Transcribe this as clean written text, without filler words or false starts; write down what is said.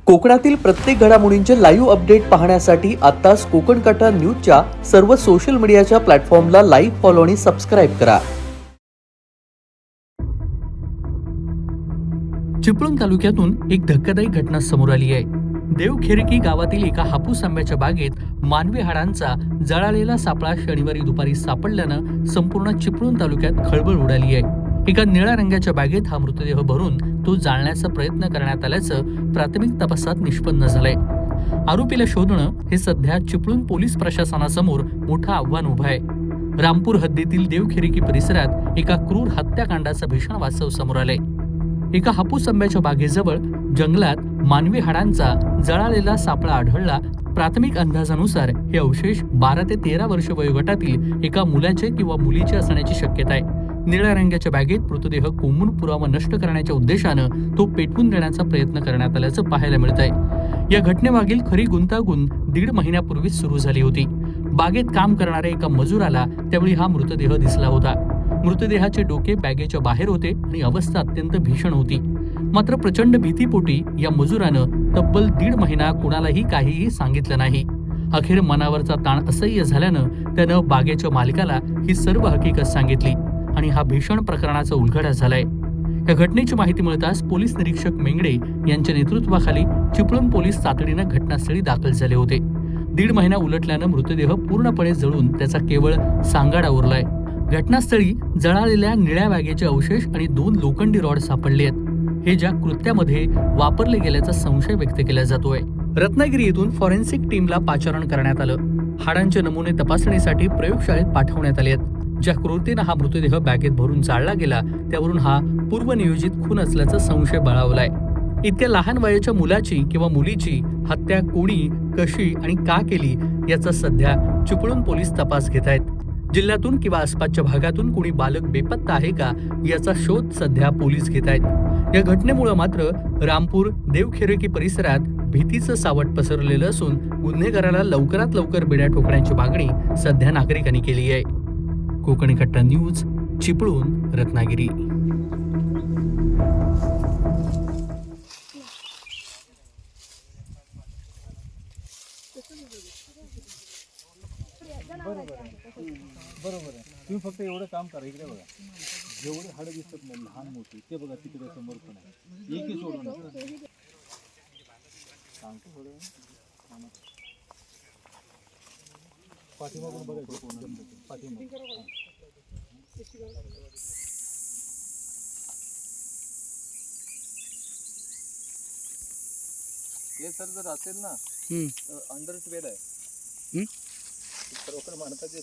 कोकणातील प्रत्येक घडामोडींचे लाईव्ह अपडेट पाहण्यासाठी आताच कोकण कटा न्यूजच्या सर्व सोशल मीडियाच्या प्लॅटफॉर्मला लाईक, फॉलो आणि सबस्क्राईब करा. चिपळूण तालुक्यातून एक धक्कादायक घटना समोर आली आहे. देवखेरकी गावातील एका हापूस आंब्याच्या बागेत मानवी हाडांचा जळालेला सापळा शनिवारी दुपारी सापडल्यानं संपूर्ण चिपळूण तालुक्यात खळबळ उडाली आहे. एका निळ्या रंगाच्या बॅगेत हा मृतदेह भरून तो जाळण्याचा प्रयत्न करण्यात आल्याचं प्राथमिक तपासात निष्पन्न झालंय. आरोपीला शोधणं हे सध्या चिपळूण पोलीस प्रशासनासमोर मोठं आव्हान उभं आहे. रामपूर हद्दीतील देवखेरकी परिसरात एका क्रूर हत्याकांडाचं भीषण वास्तव समोर आलंय. एका हापूस आंब्याच्या बागेजवळ जंगलात मानवी हाडांचा जळालेला सापळा आढळला. प्राथमिक अंदाजानुसार हे अवशेष 12 ते 13 वर्ष वयोगटातील एका मुलाचे किंवा मुलीचे असण्याची शक्यता आहे. निळ्या रंगाच्या बॅगेत मृतदेह कोंबून पुरावा नष्ट करण्याच्या उद्देशानं तो पेटवून देण्याचा प्रयत्न करण्यात आल्याचं पाहायला मिळत आहे. या घटनेमागील खरी गुंतागुंत 1.5 महिन्यापूर्वीच सुरू झाली होती. बागेत काम करणाऱ्या एका मजुराला त्यावेळी हा मृतदेह दिसला होता. मृतदेहाचे डोके बॅगेच्या बाहेर होते आणि अवस्था अत्यंत भीषण होती. मात्र प्रचंड भीतीपोटी या मजुरानं तब्बल 1.5 महिना कुणालाही काहीही सांगितलं नाही. अखेर मनावरचा ताण असह्य झाल्यानं त्यानं बागेच्या मालकाला ही सर्व हकीकत सांगितली आणि हा भीषण प्रकरणाचा उलगडा झालाय. या घटनेची माहिती मिळताच पोलीस निरीक्षक मेंगडे यांच्या नेतृत्वाखाली चिपळूण पोलीस तातडीनं घटनास्थळी दाखल झाले होते. 1.5 महिना उलटल्यानं मृतदेह पूर्णपणे जळून त्याचा केवळ सांगाडा उरलाय. घटनास्थळी जळालेल्या निळ्या बॅगेचे अवशेष आणि 2 लोखंडी रॉड सापडले आहेत. हे ज्या कृत्यामध्ये वापरले गेल्याचा संशय व्यक्त केला जातोय. रत्नागिरी येथून फॉरेन्सिक टीमला पाचारण करण्यात आलं. हाडांचे नमुने तपासणीसाठी प्रयोगशाळेत पाठवण्यात आले आहेत. ज्या क्रूरतेनं हा मृतदेह बॅगेत भरून जाळला गेला त्यावरून हा पूर्वनियोजित खून असल्याचा संशय बळावलाय. इतक्या लहान वयाच्या मुलाची किंवा मुलीची हत्या कोणी, कशी आणि का केली याचा सध्या चिपळूण पोलीस तपास घेत आहेत. जिल्ह्यातून किंवा आसपासच्या भागातून कोणी बालक बेपत्ता आहे का याचा शोध सध्या पोलीस घेत आहेत. या घटनेमुळे मात्र रामपूर देवखेरकी परिसरात भीतीचं सावट पसरलेलं असून गुन्हेगाराला लवकरात लवकर बेड्या ठोकण्याची मागणी सध्या नागरिकांनी केली आहे. कोकण कट्टा न्यूज, चिपळूण, रत्नागिरी. बरोबर आहे. तुम्ही फक्त एवढं काम करा. इकडे बघा, जेवढे हाडं दिसतात ना लहान मोठी ते बघा तिकडे समोर पण आहे. एकही सोडू नका. सांगतो थोडं पाठीमागून बघायचं. पाठीमाग हे सर जर असेल ना तर अंडर 12 आहे. खरोखर माणसाचे